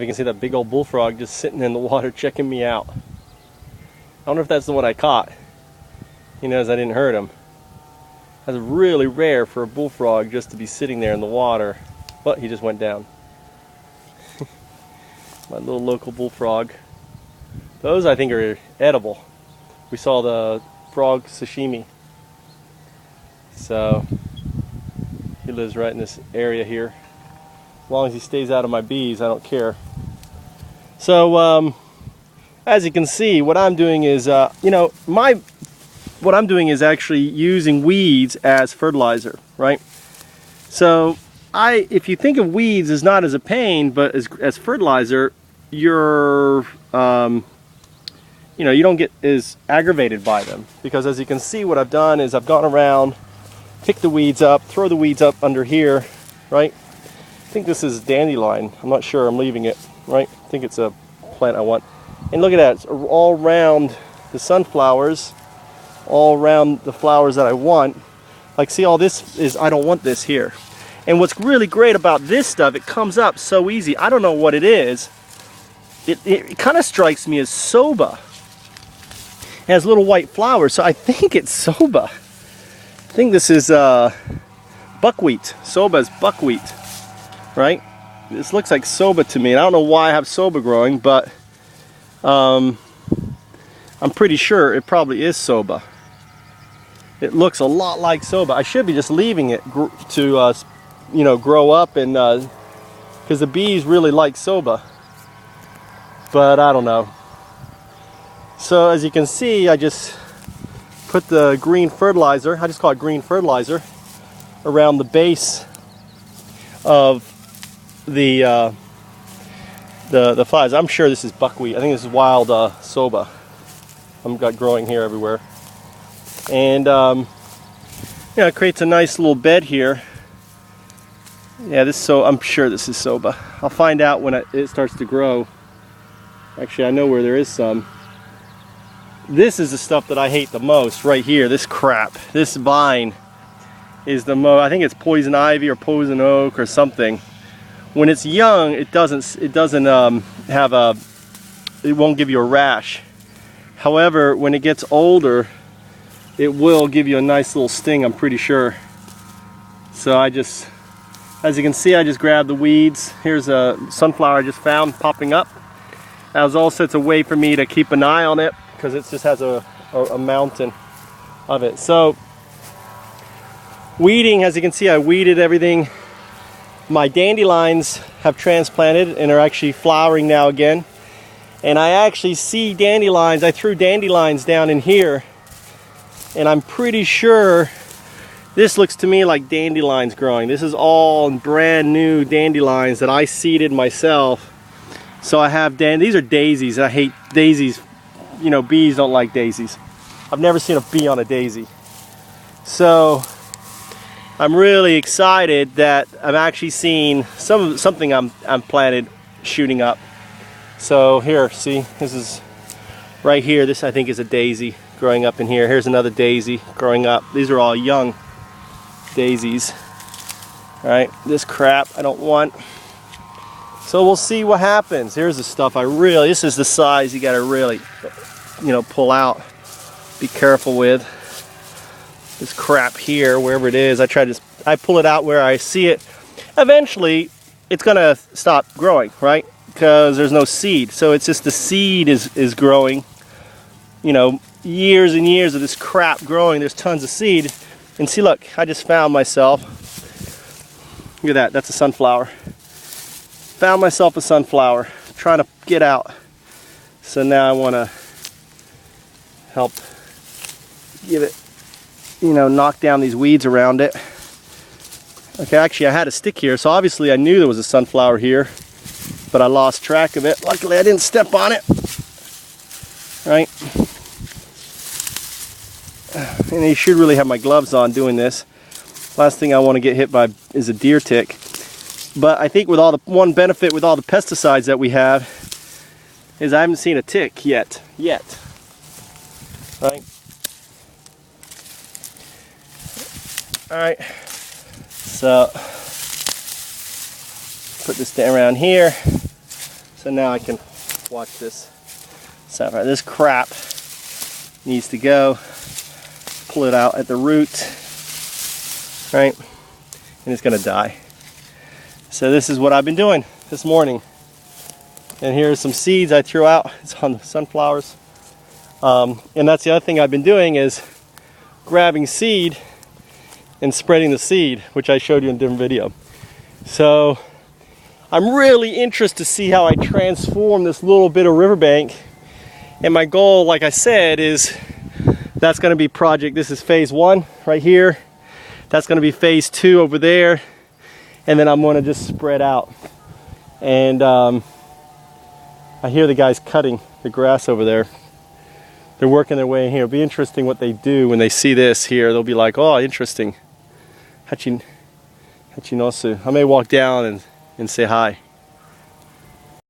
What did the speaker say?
You can see that big old bullfrog just sitting in the water checking me out. I wonder if that's the one I caught. He knows I didn't hurt him. That's really rare for a bullfrog just to be sitting there in the water, but he just went down. My little local bullfrog. Those I think are edible. We saw the frog sashimi. So he lives right in this area here. As long as he stays out of my bees, I don't care. So as you can see, what I'm doing is, what I'm doing is actually using weeds as fertilizer, right? So if you think of weeds as not as a pain, but as fertilizer, you're, you don't get as aggravated by them. Because as you can see, what I've done is I've gone around, picked the weeds up, throw the weeds up under here, right? I think this is dandelion. I'm not sure. I'm leaving it, right? I think it's a plant I want. And look at that. It's all around the sunflowers, all around the flowers that I want. Like, see, all this is, I don't want this here. And what's really great about this stuff, it comes up so easy. I don't know what it is. It kind of strikes me as soba. It has little white flowers, so I think it's soba. I think this is buckwheat. Soba is buckwheat. Right? This looks like soba to me. And I don't know why I have soba growing, but I'm pretty sure it probably is soba. It looks a lot like soba. I should be just leaving it to grow up, and because the bees really like soba. But I don't know. So as you can see, I just put the green fertilizer, I just call it green fertilizer, around the base of the flowers. I'm sure this is buckwheat. I think this is wild soba. I've got growing here everywhere, and it creates a nice little bed here. Yeah, I'm sure this is soba. I'll find out when it starts to grow. Actually, I know where there is some. This is the stuff that I hate the most right here. This crap. This vine is the most. I think it's poison ivy or poison oak or something. When it's young, it won't give you a rash. However, when it gets older, it will give you a nice little sting, I'm pretty sure. So as you can see, I just grabbed the weeds. Here's a sunflower I just found popping up. That was also, it's a way for me to keep an eye on it, because it just has a mountain of it. So weeding, as you can see, I weeded everything. My dandelions have transplanted and are actually flowering now again. And I actually see dandelions. I threw dandelions down in here, and I'm pretty sure this looks to me like dandelions growing. This is all brand new dandelions that I seeded myself. So I have these are daisies. I hate daisies. Bees don't like daisies. I've never seen a bee on a daisy. So I'm really excited that I'm actually seeing something I'm planted shooting up. So here, see, this is right here. This I think is a daisy growing up in here. Here's another daisy growing up. These are all young daisies. All right, this crap I don't want. So we'll see what happens. Here's the stuff this is the size you got to really, pull out. Be careful with this crap here, wherever it is. I pull it out where I see it. Eventually, it's gonna stop growing, right? Because there's no seed. So it's just the seed is growing. Years and years of this crap growing. There's tons of seed. And see, look, I just found myself. Look at that. That's a sunflower. Found myself a sunflower, trying to get out. So now I want to help give it, knock down these weeds around it. Okay, actually I had a stick here, so obviously I knew there was a sunflower here, but I lost track of it. Luckily I didn't step on it. Right? And you should really have my gloves on doing this. Last thing I want to get hit by is a deer tick. But I think with one benefit with all the pesticides that we have is I haven't seen a tick yet. Right? All right. So put this down around here. So now I can watch this. Sapphire. This crap needs to go. Pull it out at the root, right? And it's gonna die. So this is what I've been doing this morning. And here's some seeds I threw out. It's on the sunflowers. And that's the other thing I've been doing is grabbing seed and spreading the seed, which I showed you in a different video. So I'm really interested to see how I transform this little bit of riverbank. And my goal, like I said, is that's going to be project, this is phase 1 right here. That's going to be phase 2 over there. And then I'm going to just spread out. And I hear the guys cutting the grass over there. They're working their way in here. It'll be interesting what they do when they see this here. They'll be like, oh, interesting. Hachinosu. I may walk down and say hi.